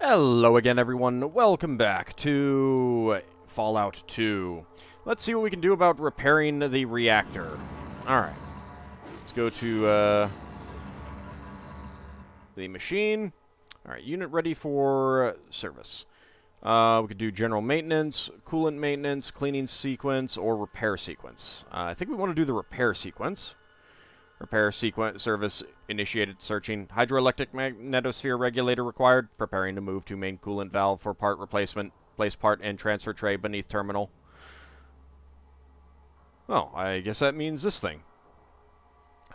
Hello again, everyone. Welcome back to Fallout 2. Let's see what we can do about repairing the reactor. Alright. Let's go to the machine. Alright, unit ready for service. We could do general maintenance, coolant maintenance, cleaning sequence, or repair sequence. I think we want to do the repair sequence. Repair sequence service initiated searching. Hydroelectric magnetosphere regulator required. Preparing to move to main coolant valve for part replacement. Place part and transfer tray beneath terminal. Oh, I guess that means this thing.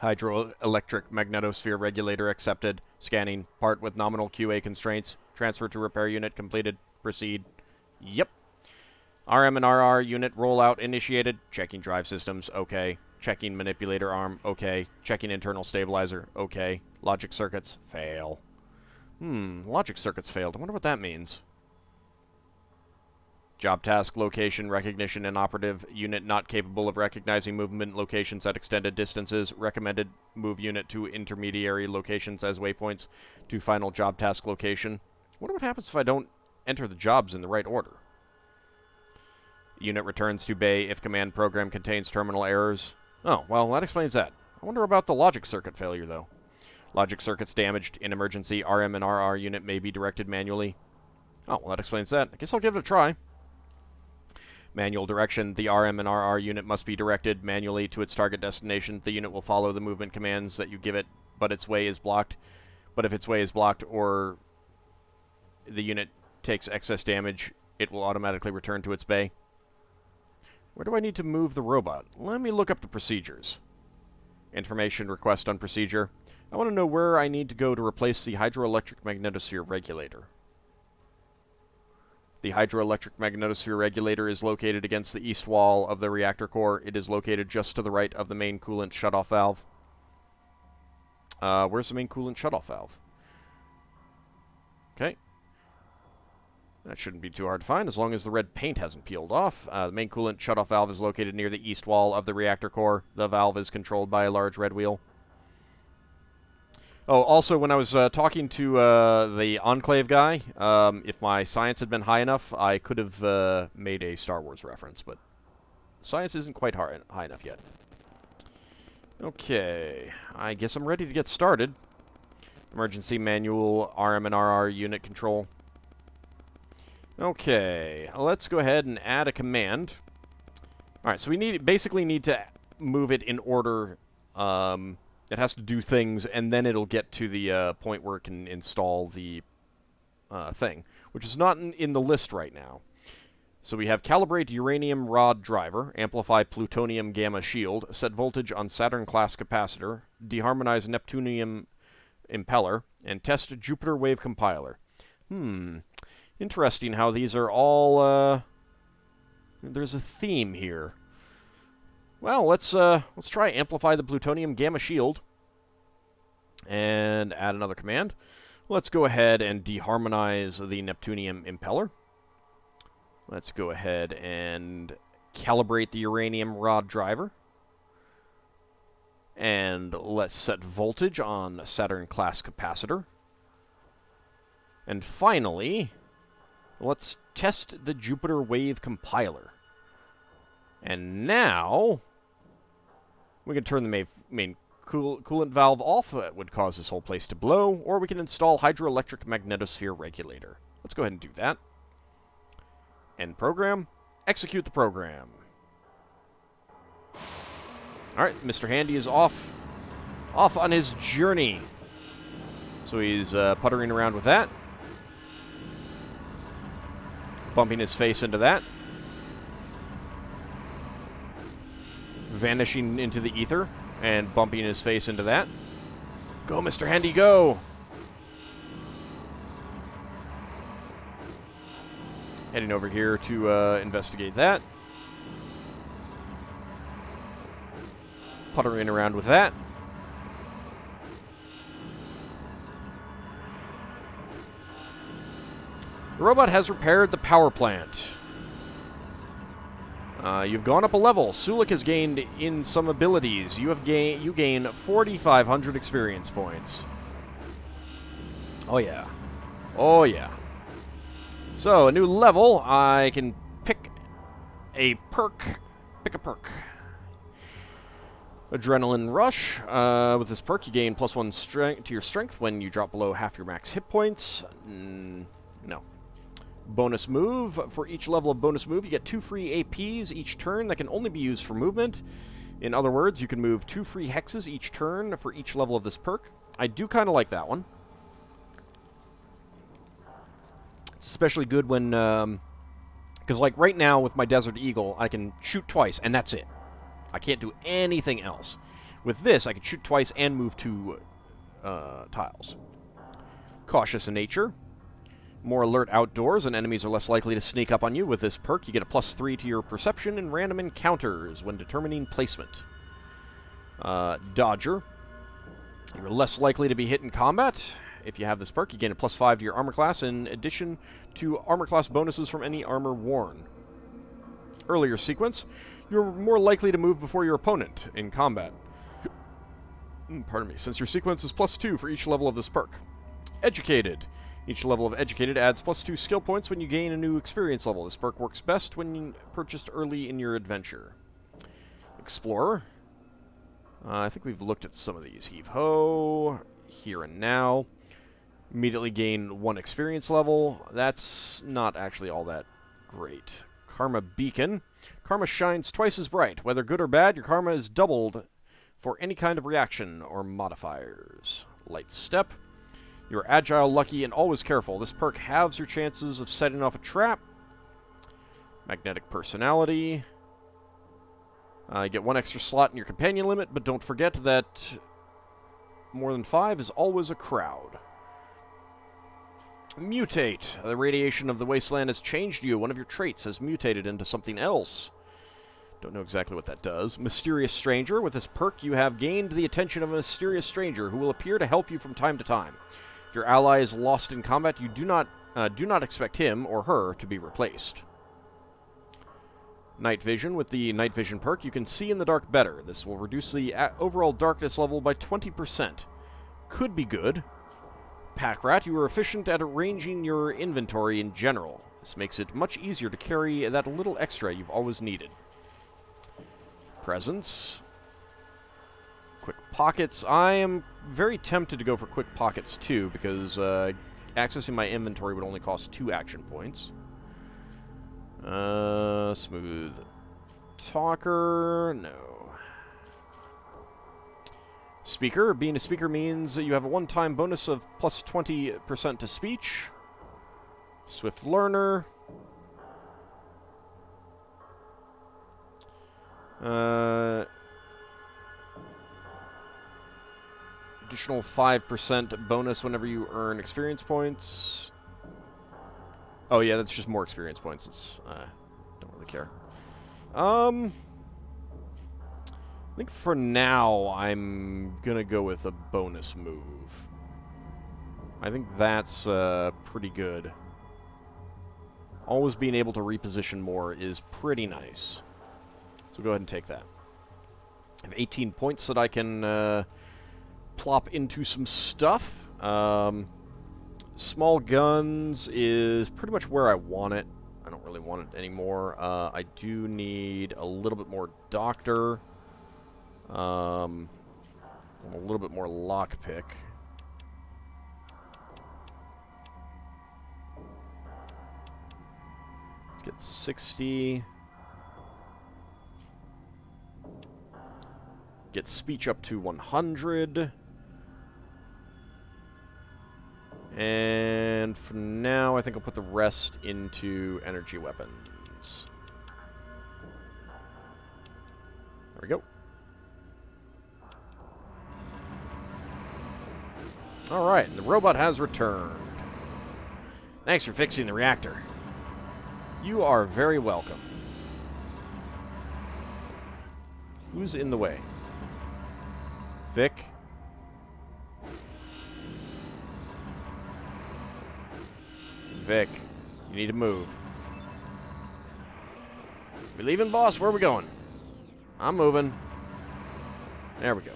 Hydroelectric magnetosphere regulator accepted. Scanning. Part with nominal QA constraints. Transfer to repair unit completed. Proceed. Yep. RM and RR unit rollout initiated. Checking drive systems. Okay. Checking manipulator arm, okay. Checking internal stabilizer, okay. Logic circuits, fail. Logic circuits failed. I wonder what that means. Job task location, recognition, inoperative. Unit not capable of recognizing movement locations at extended distances. Recommended move unit to intermediary locations as waypoints to final job task location. I wonder what happens if I don't enter the jobs in the right order. Unit returns to bay if command program contains terminal errors. Oh, well, that explains that. I wonder about the logic circuit failure, though. Logic circuits damaged. In emergency, RM and RR unit may be directed manually. Oh, well, that explains that. I guess I'll give it a try. Manual direction. The RM and RR unit must be directed manually to its target destination. The unit will follow the movement commands that you give it, but its way is blocked. But if its way is blocked or the unit takes excess damage, it will automatically return to its bay. Where do I need to move the robot? Let me look up the procedures. Information request on procedure. I want to know where I need to go to replace the hydroelectric magnetosphere regulator. The hydroelectric magnetosphere regulator is located against the east wall of the reactor core. It is located just to the right of the main coolant shutoff valve. Where's the main coolant shutoff valve? Okay. That shouldn't be too hard to find, as long as the red paint hasn't peeled off. The main coolant shutoff valve is located near the east wall of the reactor core. The valve is controlled by a large red wheel. Oh, also, when I was talking to the Enclave guy, if my science had been high enough, I could have made a Star Wars reference, but science isn't quite high enough yet. Okay, I guess I'm ready to get started. Emergency manual, RM and RR unit control. Okay, let's go ahead and add a command. Alright, so we basically need to move it in order. It has to do things, and then it'll get to the point where it can install the thing, which is not in the list right now. So we have calibrate uranium rod driver, amplify plutonium gamma shield, set voltage on Saturn-class capacitor, deharmonize Neptunium impeller, and test Jupiter wave compiler. Interesting how these are all, there's a theme here. Well, let's try amplify the plutonium gamma shield. And add another command. Let's go ahead and deharmonize the Neptunium impeller. Let's go ahead and calibrate the uranium rod driver. And let's set voltage on Saturn-class capacitor. And finally, let's test the Jupiter wave compiler. And now, we can turn the main coolant valve off. That would cause this whole place to blow. Or we can install hydroelectric magnetosphere regulator. Let's go ahead and do that. End program. Execute the program. Alright, Mr. Handy is off on his journey. So he's puttering around with that. Bumping his face into that. Vanishing into the ether and bumping his face into that. Go, Mr. Handy, go! Heading over here to investigate that. Puttering around with that. The robot has repaired the power plant. You've gone up a level. Sulik has gained in some abilities. You gain 4,500 experience points. Oh yeah. Oh yeah. So, a new level. I can pick a perk. Pick a perk. Adrenaline Rush. With this perk, you gain +1 strength to your strength when you drop below half your max hit points. No. Bonus move. For each level of bonus move, you get 2 free APs each turn that can only be used for movement. In other words, you can move 2 free hexes each turn for each level of this perk. I do kind of like that one. It's especially good when, because like right now with my Desert Eagle, I can shoot twice, and that's it. I can't do anything else. With this, I can shoot twice and move 2 tiles. Cautious in nature. More alert outdoors, and enemies are less likely to sneak up on you. With this perk, you get a +3 to your perception in random encounters when determining placement. Dodger. You're less likely to be hit in combat. If you have this perk, you gain a +5 to your armor class in addition to armor class bonuses from any armor worn. Earlier sequence, you're more likely to move before your opponent in combat. Pardon me, since your sequence is +2 for each level of this perk. Educated. Each level of Educated adds +2 skill points when you gain a new experience level. This perk works best when purchased early in your adventure. Explorer. I think we've looked at some of these. Heave-ho. Here and Now. Immediately gain 1 experience level. That's not actually all that great. Karma Beacon. Karma shines twice as bright. Whether good or bad, your karma is doubled for any kind of reaction or modifiers. Light Step. You're agile, lucky, and always careful. This perk halves your chances of setting off a trap. Magnetic Personality. You get 1 extra slot in your companion limit, but don't forget that more than 5 is always a crowd. Mutate. The radiation of the wasteland has changed you. One of your traits has mutated into something else. Don't know exactly what that does. Mysterious Stranger. With this perk, you have gained the attention of a mysterious stranger who will appear to help you from time to time. If your ally is lost in combat, you do not expect him or her to be replaced. Night Vision. With the Night Vision perk, you can see in the dark better. This will reduce the overall darkness level by 20%. Could be good. Pack Rat. You are efficient at arranging your inventory in general. This makes it much easier to carry that little extra you've always needed. Presence. Quick Pockets. I am very tempted to go for Quick Pockets too, because accessing my inventory would only cost 2 action points. Smooth Talker. No. Speaker. Being a speaker means that you have a one-time bonus of +20% to speech. Swift Learner. Additional 5% bonus whenever you earn experience points. Oh yeah, that's just more experience points. It's, don't really care. I think for now I'm gonna go with a bonus move. I think that's pretty good. Always being able to reposition more is pretty nice. So go ahead and take that. I have 18 points that I can plop into some stuff. Small guns is pretty much where I want it. I don't really want it anymore. I do need a little bit more Doctor. A little bit more Lockpick. Let's get 60. Get speech up to 100. And for now, I think I'll put the rest into energy weapons. There we go. Alright, the robot has returned. Thanks for fixing the reactor. You are very welcome. Who's in the way? Vic? Vic, you need to move. We leaving, boss? Where are we going? I'm moving. There we go.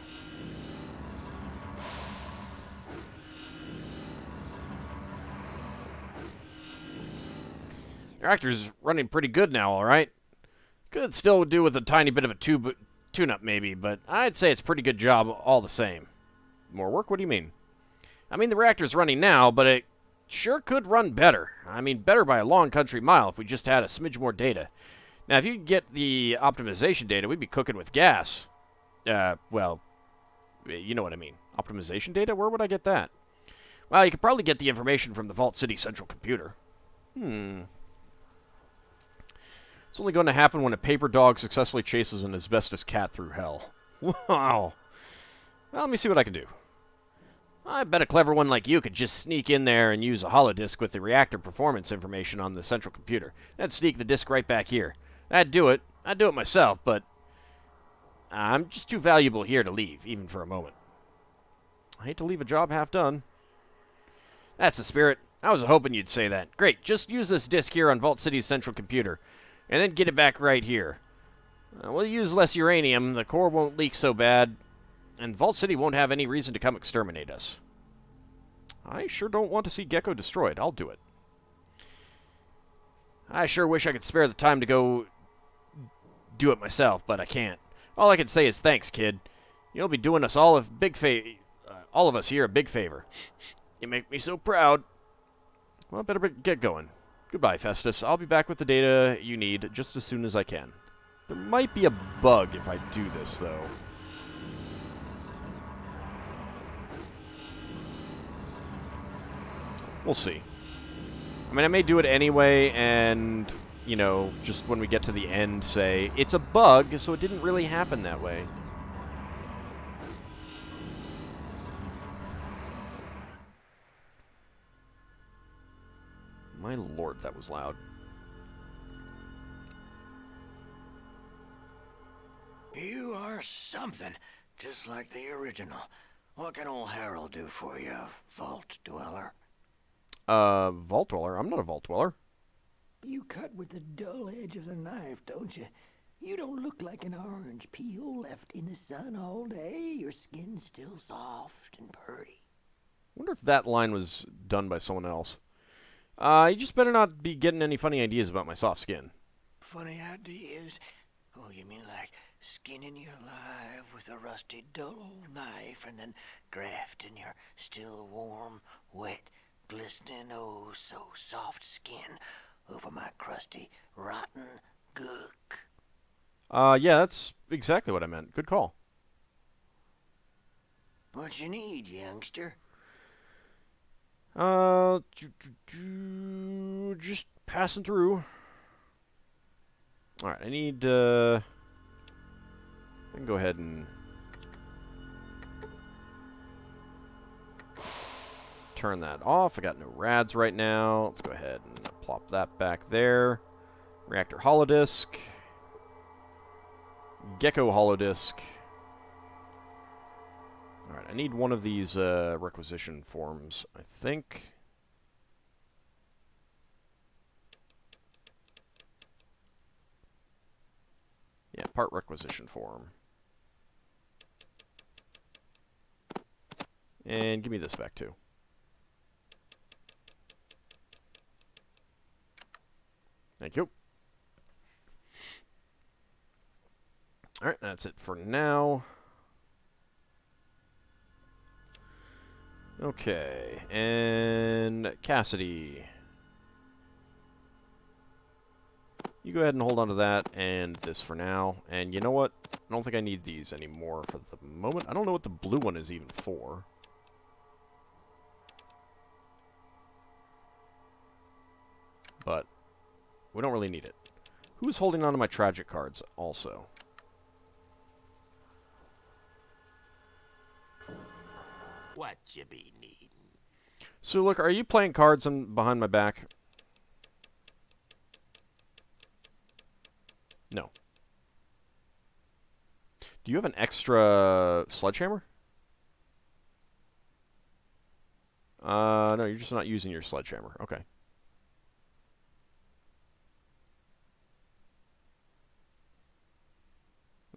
The reactor's running pretty good now, all right? Could still do with a tiny bit of a tune-up maybe, but I'd say it's a pretty good job all the same. More work? What do you mean? I mean, the reactor's running now, but it sure could run better. I mean, better by a long country mile if we just had a smidge more data. Now, if you could get the optimization data, we'd be cooking with gas. Well, you know what I mean. Optimization data? Where would I get that? Well, you could probably get the information from the Vault City central computer. It's only going to happen when a paper dog successfully chases an asbestos cat through hell. Wow. Well, let me see what I can do. I bet a clever one like you could just sneak in there and use a holodisk with the reactor performance information on the central computer. That'd sneak the disk right back here. I'd do it. I'd do it myself, but I'm just too valuable here to leave, even for a moment. I hate to leave a job half done. That's the spirit. I was hoping you'd say that. Great, just use this disk here on Vault City's central computer, and then get it back right here. We'll use less uranium, the core won't leak so bad, and Vault City won't have any reason to come exterminate us. I sure don't want to see Gecko destroyed. I'll do it. I sure wish I could spare the time to go do it myself, but I can't. All I can say is thanks, kid. You'll be doing us all all of us here a big favor. You make me so proud. Well, better get going. Goodbye, Festus. I'll be back with the data you need just as soon as I can. There might be a bug if I do this, though. We'll see. I mean, I may do it anyway, and, you know, just when we get to the end, say, it's a bug, so it didn't really happen that way. My lord, that was loud. You are something, just like the original. What can old Harold do for you, Vault Dweller? Vault Dweller? I'm not a Vault Dweller. You cut with the dull edge of the knife, don't you? You don't look like an orange peel left in the sun all day. Your skin's still soft and purty. Wonder if that line was done by someone else. You just better not be getting any funny ideas about my soft skin. Funny ideas? Oh, you mean like skinning you alive with a rusty, dull old knife and then grafting your still warm, wet, glistening, oh so soft skin over my crusty, rotten gook? Yeah, that's exactly what I meant. Good call. What you need, youngster? Just passing through. Alright, I need, I can go ahead and turn that off. I got no rads right now. Let's go ahead and plop that back there. Reactor holodisk. Gecko holodisk. Alright, I need one of these requisition forms, I think. Yeah, part requisition form. And give me this back too. Thank you. Alright, that's it for now. Okay, and Cassidy. You go ahead and hold on to that and this for now. And you know what? I don't think I need these anymore for the moment. I don't know what the blue one is even for. But we don't really need it. Who's holding on to my tragic cards also? What you be needing? So look, are you playing cards behind my back? No. Do you have an extra sledgehammer? No, you're just not using your sledgehammer. Okay.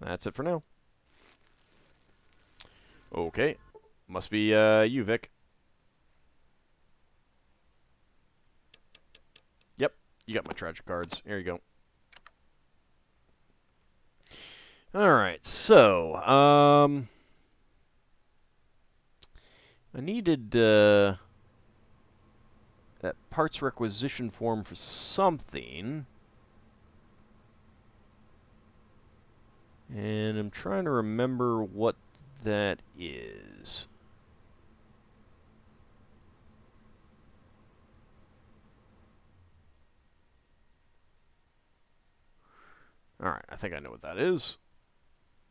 That's it for now. Okay. Must be, you, Vic. Yep. You got my tragic cards. Here you go. Alright, so, I needed, that parts requisition form for something. And I'm trying to remember what that is. Alright, I think I know what that is.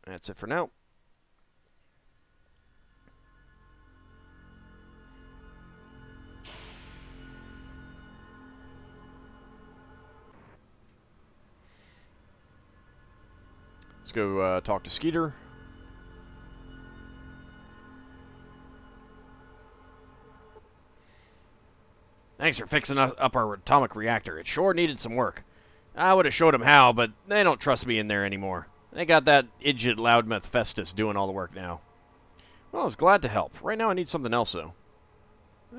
That's it for now. Let's go talk to Skeeter. Thanks for fixing up our atomic reactor. It sure needed some work. I would have showed them how, but they don't trust me in there anymore. They got that idiot loudmouth Festus doing all the work now. Well, I was glad to help. Right now I need something else, though.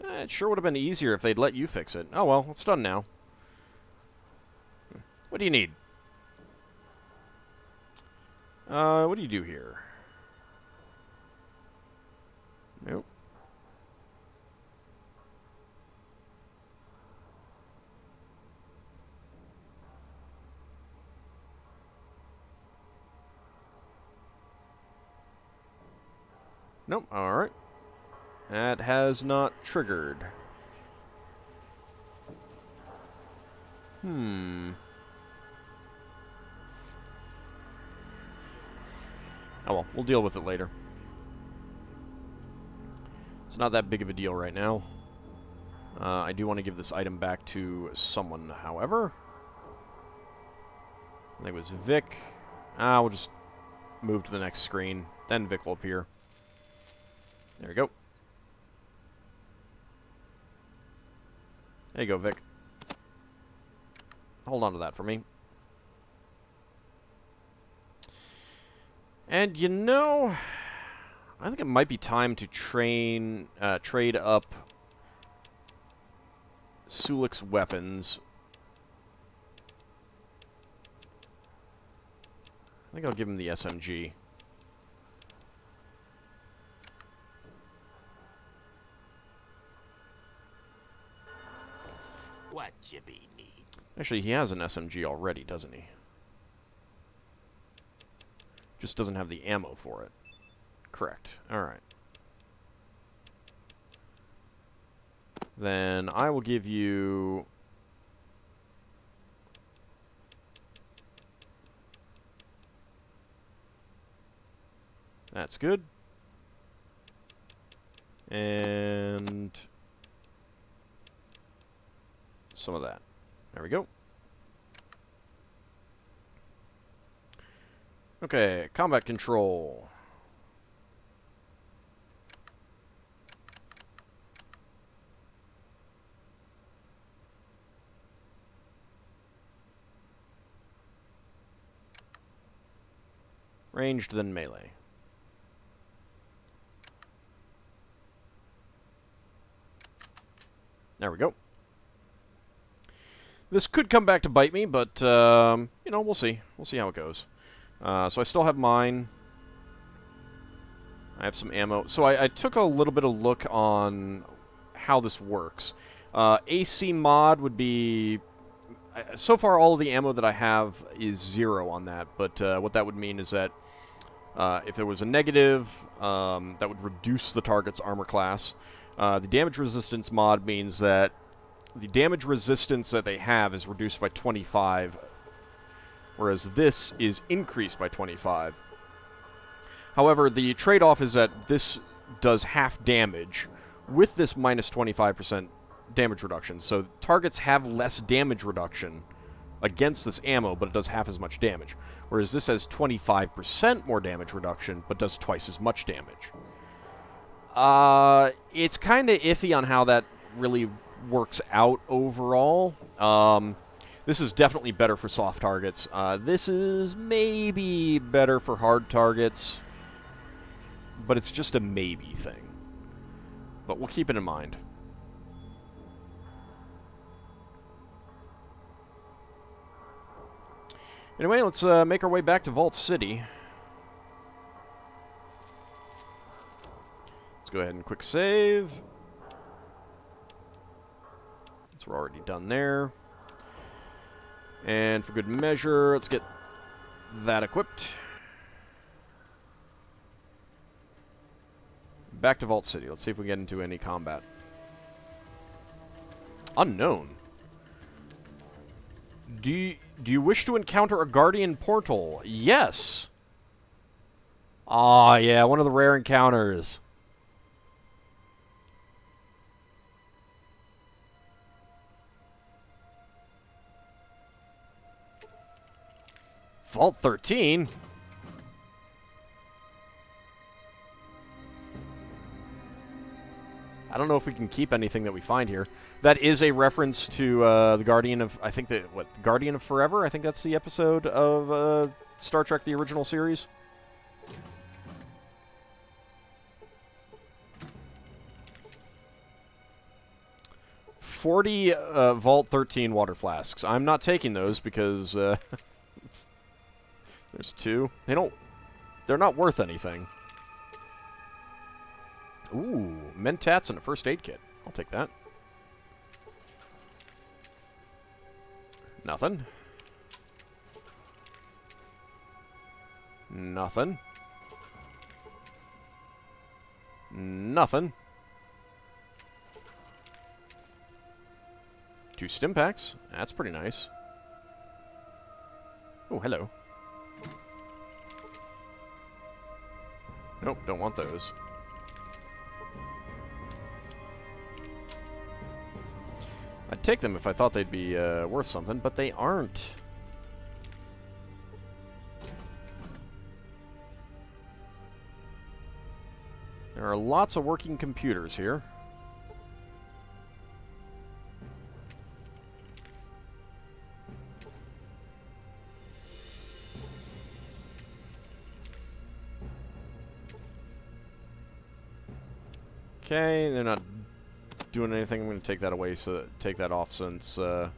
It sure would have been easier if they'd let you fix it. Oh well, it's done now. What do you need? What do you do here? Nope. Nope, alright. That has not triggered. Oh well, we'll deal with it later. It's not that big of a deal right now. I do want to give this item back to someone, however. I think it was Vic. We'll just move to the next screen. Then Vic will appear. There we go. There you go, Vic. Hold on to that for me. And you know, I think it might be time to trade up Sulik's weapons. I think I'll give him the SMG. What you be need? Actually, he has an SMG already, doesn't he? Just doesn't have the ammo for it. Correct. Alright. Then I will give you... That's good. And... some of that. There we go. Okay, combat control. Ranged, then melee. There we go. This could come back to bite me, but, you know, we'll see. We'll see how it goes. So I still have mine. I have some ammo. So I took a little bit of look on how this works. AC mod would be... so far, all of the ammo that I have is 0 on that, but what that would mean is that if there was a negative, that would reduce the target's armor class. The damage resistance mod means that the damage resistance that they have is reduced by 25, whereas this is increased by 25. However, the trade-off is that this does half damage with this minus 25% damage reduction. So targets have less damage reduction against this ammo, but it does half as much damage. Whereas this has 25% more damage reduction, but does twice as much damage. It's kind of iffy on how that really works out overall. This is definitely better for soft targets. This is maybe better for hard targets, but it's just a maybe thing. But we'll keep it in mind. Anyway, let's make our way back to Vault City. Let's go ahead and quick save. So we're already done there. And for good measure, let's get that equipped. Back to Vault City. Let's see if we get into any combat. Unknown. Do you wish to encounter a Guardian portal? Yes. Ah, yeah, one of the rare encounters. Vault 13? I don't know if we can keep anything that we find here. That is a reference to the Guardian of... I think that... What? Guardian of Forever? I think that's the episode of Star Trek, the original series. Vault 13 water flasks. I'm not taking those because... there's 2. They're not worth anything. Ooh, mentats and a first aid kit. I'll take that. Nothing. Nothing. Nothing. 2 stim packs. That's pretty nice. Oh, hello. Nope, don't want those. I'd take them if I thought they'd be worth something, but they aren't. There are lots of working computers here. Okay, they're not doing anything. I'm going to take that away, so take that off since I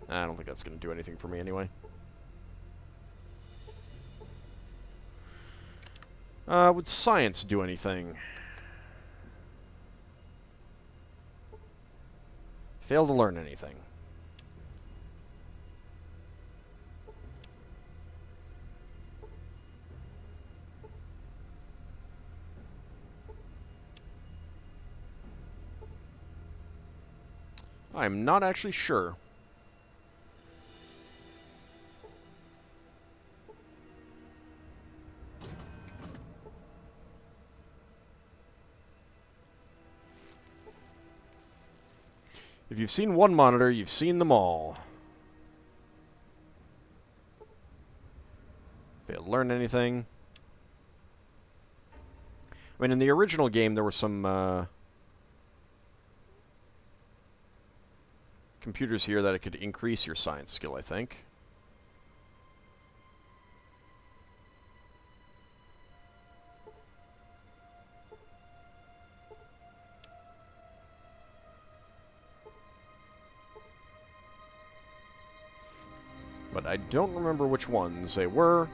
don't think that's going to do anything for me anyway. Would science do anything? Fail to learn anything. I'm not actually sure. If you've seen one monitor, you've seen them all. Failed to learn anything. I mean, in the original game, there were some computers here that it could increase your science skill, I think. But I don't remember which ones they were.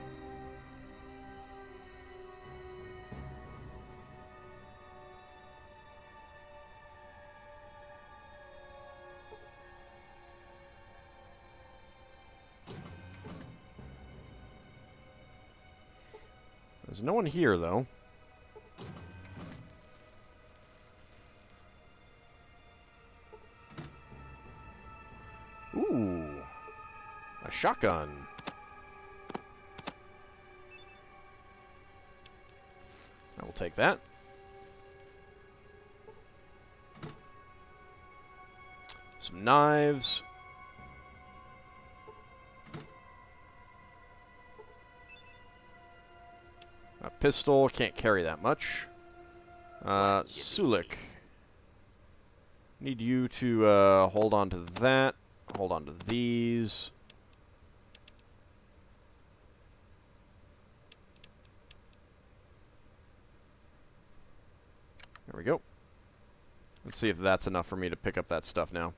There's no one here, though. Ooh. A shotgun. I will take that. Some knives. A pistol. Can't carry that much. Sulik. Need you to hold on to that. Hold on to these. There we go. Let's see if that's enough for me to pick up that stuff now.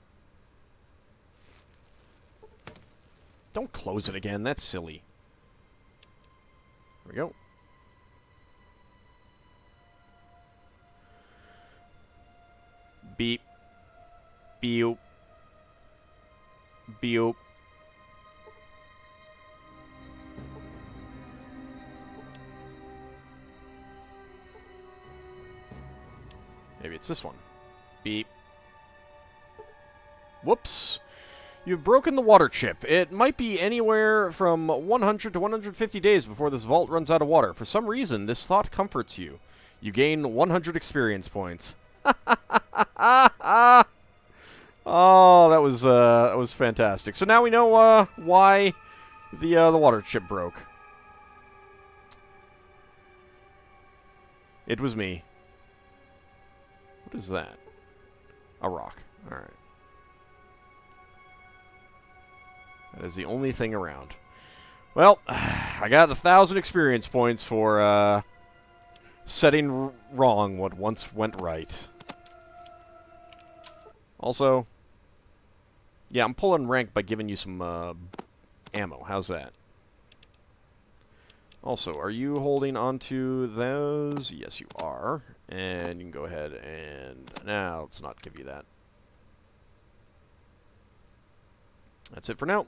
Don't close it again. That's silly. There we go. Beep. Beep. Beep. Maybe it's this one. Beep. Whoops. You've broken the water chip. It might be anywhere from 100 to 150 days before this vault runs out of water. For some reason, this thought comforts you. You gain 100 experience points. Oh, that was fantastic. So now we know why the water chip broke. It was me. What is that? A rock. All right. That is the only thing around. Well, I got 1,000 experience points for setting wrong what once went right. Also, yeah, I'm pulling rank by giving you some ammo. How's that? Also, are you holding onto those? Yes, you are. And you can go ahead and... Now, let's not give you that. That's it for now.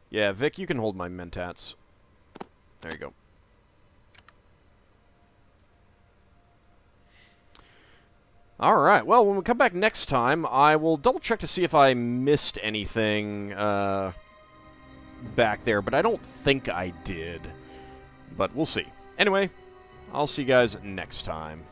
Yeah, Vic, you can hold my mentats. There you go. Alright, well, when we come back next time, I will double-check to see if I missed anything back there, but I don't think I did. But we'll see. Anyway, I'll see you guys next time.